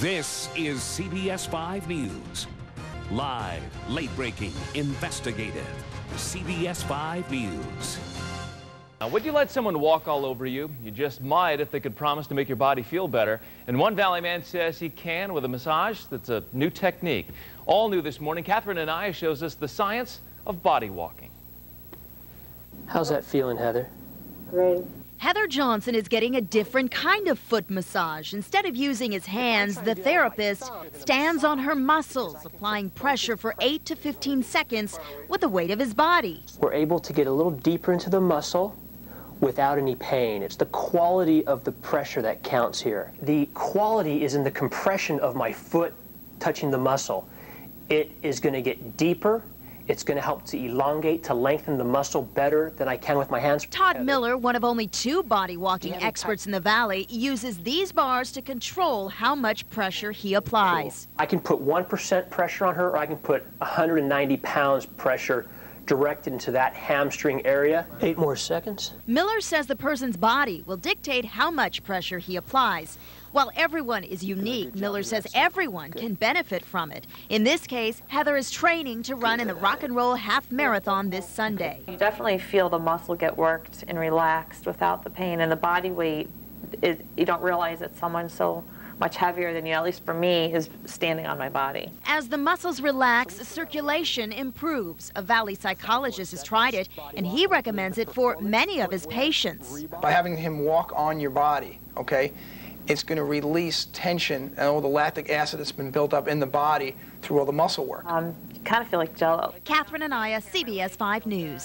This is CBS 5 News. Live, late-breaking, investigative. CBS 5 News. Now, would you let someone walk all over you? You just might if they could promise to make your body feel better. And one Valley man says he can with a massage that's a new technique. All new this morning, Catherine Anaya shows us the science of body walking. How's that feeling, Heather? Great. Heather Johnson is getting a different kind of foot massage. Instead of using his hands, the therapist stands on her muscles, applying pressure for 8 to 15 seconds with the weight of his body. We're able to get a little deeper into the muscle without any pain. It's the quality of the pressure that counts here. The quality is in the compression of my foot touching the muscle. It is going to get deeper. It's going to help to elongate, to lengthen the muscle better than I can with my hands. Todd Miller, one of only 2 body walking experts in the Valley, uses these bars to control how much pressure he applies. I can put 1% pressure on her, or I can put 190 pounds pressure directed into that hamstring area. 8 more seconds. Miller says the person's body will dictate how much pressure he applies. While everyone is unique, Miller says everyone can benefit from it. In this case, Heather is training to run in the Rock and Roll Half Marathon this Sunday. You definitely feel the muscle get worked and relaxed without the pain, and the body weight, you don't realize that someone so much heavier than you, at least for me, is standing on my body. As the muscles relax, circulation improves. A Valley psychologist has tried it, and he recommends it for many of his patients. By having him walk on your body, okay, it's going to release tension and all the lactic acid that's been built up in the body through all the muscle work. You kind of feel like jello. Catherine Anaya, CBS 5 News.